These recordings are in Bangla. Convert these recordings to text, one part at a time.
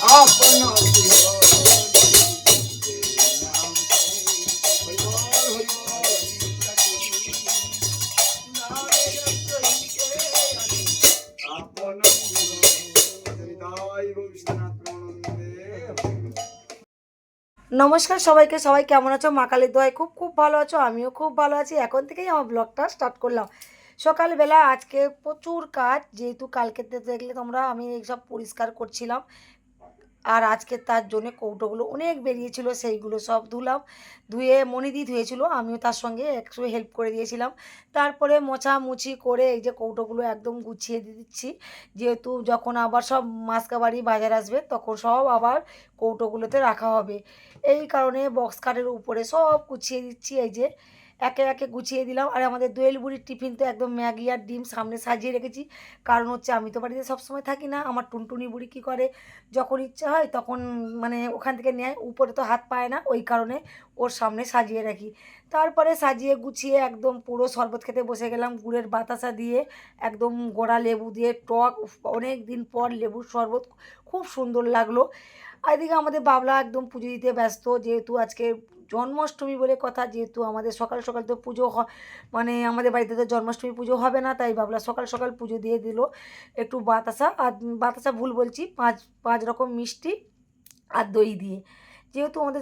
আপন নমস্কার সবাইকে, সবাই কেমন আছো? মা কালীর দোয়ায় খুব খুব ভালো আছো, আমিও খুব ভালো আছি। এখন থেকেই আমার ব্লগটা স্টার্ট করলাম সকালবেলা। আজকে প্রচুর কাজ, যেহেতু কালকে দেখলে তোমরা আমি এইসব পরিষ্কার করছিলাম, আর আজকে তার জন্য কৌটোগুলো অনেক বেরিয়েছিল, সেইগুলো সব ধুলাম। ধুয়ে মনিদি ধুয়েছিল, আমিও তার সঙ্গে একটু হেল্প করে দিয়েছিলাম। তারপরে মোছামুছি করে এই যে কৌটোগুলো একদম গুছিয়ে দিয়ে দিচ্ছি, যেহেতু যখন আবার সব মাসকাবাড়ি বাজার আসবে তখন সব আবার কৌটোগুলোতে রাখা হবে। এই কারণে বক্স কাটের উপরে সব গুছিয়ে দিচ্ছি। এই যে একে একে গুছিয়ে দিলাম। আর আমাদের দোয়েল বুড়ির টিফিন তো একদম ম্যাগি আর ডিম সামনে সাজিয়ে রেখেছি। কারণ হচ্ছে আমি তো বাড়িতে সবসময় থাকি না, আমার টুনটুনি বুড়ি কী করে যখন ইচ্ছা হয় তখন মানে ওখান থেকে নেয়, উপরে তো হাত পায় না, ওই কারণে ওর সামনে সাজিয়ে রাখি। তারপরে সাজিয়ে গুছিয়ে একদম পুরো শরবত খেতে বসে গেলাম, গুড়ের বাতাসা দিয়ে একদম গোড়া লেবু দিয়ে টক। উফ, অনেক দিন পর লেবুর শরবত, খুব সুন্দর লাগলো। আর এদিকে আমাদের বাবলা একদম পুজো দিতে ব্যস্ত, যেহেতু আজকে জন্মাষ্টমী বলে কথা, যেহেতু আমাদের সকাল সকাল তো পুজো মানে আমাদের বাড়িতে তো জন্মাষ্টমী পুজো হবে না, তাই বাবলা সকাল সকাল পুজো দিয়ে দিল একটু বাতাসা। আর বাতাসা ভুল বলছি, পাঁচ পাঁচ রকম মিষ্টি আর দই দিয়ে। যেহেতু আমাদের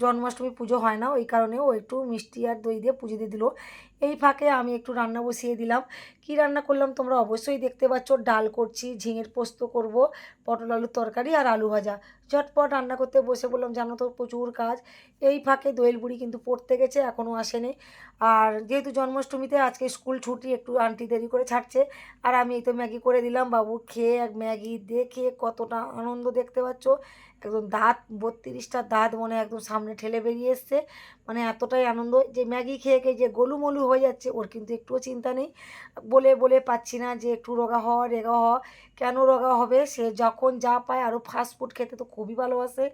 জন্মাষ্টমী পুজো হয় না, ওই কারণে ও একটু মিষ্টি আর দই দিয়ে পুজো দিয়ে দিল। এই ফাঁকে আমি একটু রান্না বসিয়ে দিলাম। কি রান্না করলাম তোমরা অবশ্যই দেখতে পাচ্ছ। ডাল করছি, ঝিঙের পোস্ত করব, পটল আলুর তরকারি আর আলু ভাজা। ঝটপট রান্না করতে বসে বললাম, জানো তো প্রচুর কাজ। এই ফাঁকে দোয়েল বুড়ি কিন্তু পড়তে গেছে, এখনও আসেনি। আর যেহেতু জন্মাষ্টমীতে আজকে স্কুল ছুটি, একটু আন্টি দেরি করে ছাড়ছে। আর আমি এই তো ম্যাগি করে দিলাম, বাবু খেয়ে এক ম্যাগি দেখে কতটা আনন্দ দেখতে পাচ্ছ। একদম দাঁত 32টা দাঁত মনে একদম সামনে ঠেলে বেরিয়ে এসছে। মানে এতটাই আনন্দ যে ম্যাগি খেয়ে খেয়ে যে গোলুমলু হয়ে যাচ্ছে, ওর কিন্তু একটুও চিন্তা নেই। বলে বলে পাচ্ছি না যে একটু রোগা হ রেগা হ। কেন রোগা হবে? সে যখন যা পায়, আরও ফাস্ট ফুড খেতে তো খুবই ভালোবাসে।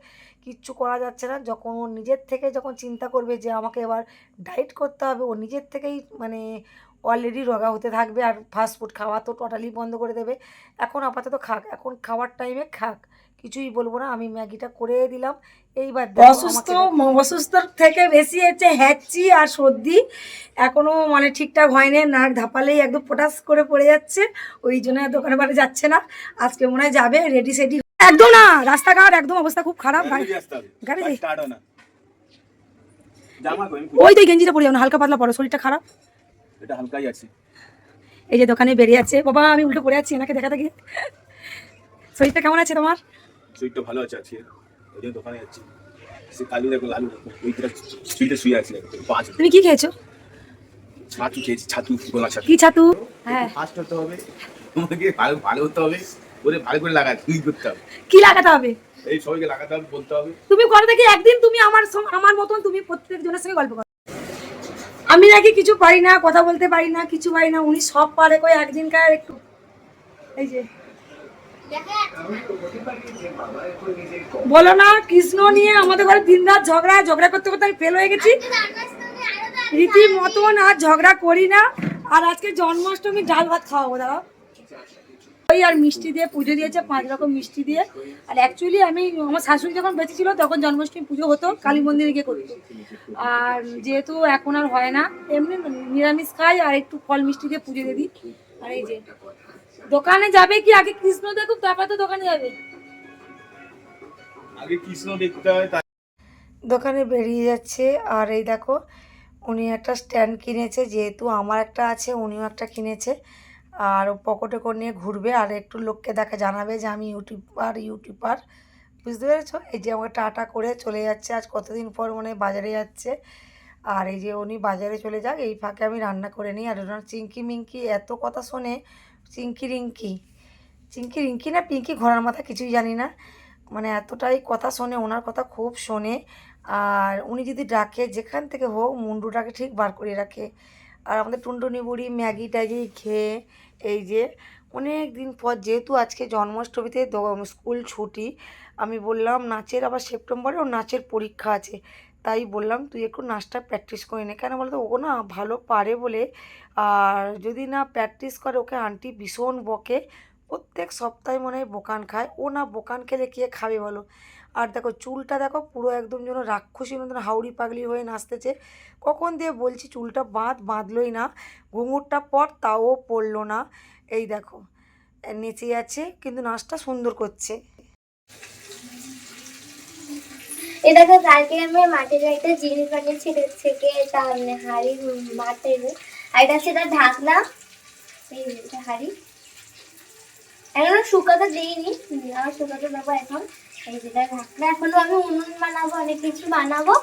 কিচ্ছু করা যাচ্ছে না, যখন ও নিজের থেকে যখন চিন্তা করবে যে আমাকে এবার ডায়েট করতে হবে, ও নিজের থেকেই মানে অলরেডি রোগা হতে থাকবে। আর ফাস্ট ফুড খাওয়া তো টোটালি বন্ধ করে দেবে। এখন আপাতত খাক, এখন খাওয়ার টাইমে খাক, কিছুই বলবো না। আমি ম্যাগিটা করে দিলাম। এইবার দেখো অসুস্থ, আমাকে অসুস্থ থেকে বেশি হচ্ছে হ্যাচি আর সর্দি। এখনো মানে ঠিকঠাক হয়নি, নাক ধাপালেই একদম পটাশ করে পড়ে যাচ্ছে। ওই জন্য দোকানে বাড়ি যাচ্ছে না। আজকে মনে হয় যাবে, রেডি সেডি একদম না। রাস্তাঘাট একদম অবস্থা খুব খারাপ। গাড়ি ওই তো গেঞ্জিটা পরে যাও না, হালকা পাতলা পরো, শরীরটা খারাপ। এটা হালকাই আছে। এই যে দোকানে বেরিয়ে যাচ্ছে, বাবা আমি উল্টো পড়ে যাচ্ছি এনাকে দেখাতে গিয়ে। শরীরটা কেমন আছে তোমার? শরীরটা ভালো আছে আজকে, ওই জন্য দোকানে যাচ্ছি। সে কালু দেখো, লালু দেখো, ওইটা শুইতে শুয়ে আছে। পাঁচ তুমি কি খেয়েছো? ছাতু খেয়েছি, ছাতু, গোলা ছাতু। কি ছাতু? হ্যাঁ, ফাস্ট হতে হবে তোমাকে, ভালো ভালো হতে হবে, ওরে ভালো করে লাগাতে তুই করতে হবে। কি লাগাতে হবে? এই সবাইকে লাগাতে হবে, বলতে হবে। তুমি করো দেখি একদিন, তুমি আমার মতন তুমি প্রত্যেক জনের সঙ্গে গল্প করো। আমি নাকি কিছু পারি না, কথা বলতে পারি না, কিছু পারি না, উনি সব পারে। কই একদিনকার একটু এই যে বলো না, কৃষ্ণ নিয়ে আমাদের ঘরে দিন রাত ঝগড়া ঝগড়া করতে করতে আমি ফেল হয়ে গেছি রীতি মতন। আর ঝগড়া করি না। আর আজকে জন্মাষ্টমী ডাল ভাত খাওয়াবো, দাঁড়াও। ওই আর মিষ্টি দিয়ে পুজো দিয়েছে, 5 রকম মিষ্টি দিয়ে। আর অ্যাকচুয়ালি আমি, আমার শাশুড়ি যখন বেঁচে ছিল তখন জন্মাষ্টমী পুজো হতো, কালী মন্দিরে গিয়ে করতো। আর যেহেতু এখন আর হয় না, এমনি নিরামিষ খাই আর একটু ফল মিষ্টি দিয়ে পুজো দিয়ে দিই। আর এই যে দোকানে যাবে কি আগে কৃষ্ণ দেখুক, তারপর তো দোকানে যাবে। আগে কৃষ্ণ দেখতে হয়। দোকানে বেরিয়ে যাচ্ছে। আর এই দেখো উনি একটা স্ট্যান্ড কিনেছে, যেহেতু আমার একটা আছে, উনিও একটা কিনেছে। আর পকেটে করে নিয়ে ঘুরবে আর একটু লোককে দেখা জানাবে যে আমি ইউটিউবার, বুঝতে পেরেছো? এই যে আমাকে টাটা করে চলে যাচ্ছে, আজ কতদিন পর মনে হয় বাজারে যাচ্ছে। আর এই যে উনি বাজারে চলে যাক, এই ফাঁকে আমি রান্না করে নিই। আর ওনার চিঙ্কি মিঙ্কি এত কথা শোনে, চিঙ্কি রিঙ্কি, চিঙ্কি রিঙ্কি না পিঙ্কি ঘোড়ার মাথা, কিছুই জানি না। মানে এতটাই কথা শোনে, ওনার কথা খুব শোনে। আর উনি যদি ডাকে যেখান থেকে হোক, মুন্ডুটাকে ঠিক বার করে রাখে। আর আমাদের টুনটুনি বুড়ি ম্যাগি ট্যাগি খেয়ে এই যে অনেক দিন পর, যেহেতু আজকে জন্মাষ্টমীতে স্কুল ছুটি, আমি বললাম নাচের আবার সেপ্টেম্বরে ওর নাচের পরীক্ষা আছে, তাই বললাম তুই একটু নাচটা প্র্যাকটিস করে নে। কেন বলতো, ও না ভালো পারে বলে। আর যদি না প্র্যাকটিস করে, ওকে আন্টি ভীষণ বকে, প্রত্যেক সপ্তাহে মনে হয় বোকান খায়। ও না বোকান খেলে কে খাবে বলো? আর দেখো চুলটা দেখো পুরো একদম যেন রাক্ষসীর মতন হাউড়ি পাগলি হয়ে নাচতেছে। কখন দিয়ে বলছি চুলটা বাঁধলোই না, ঘুঙুরটা পর তাও পড়লো না। এই দেখো নেচে যাচ্ছে কিন্তু নাচটা সুন্দর করছে। এ দেখো কালকে আমি মাটির একটা জিনিস বানিয়েছি থেকে এটা হাড়ি মাটির, আর এটা হচ্ছে এটা ঢাকনা। এই এটা হাড়ি এখনো শুকাতে দিইনি, আর শুকাতে দেবো এখন। এই যেটা ঢাকনা, এখনো আমি উনুন বানাবো, অনেক কিছু বানাবো।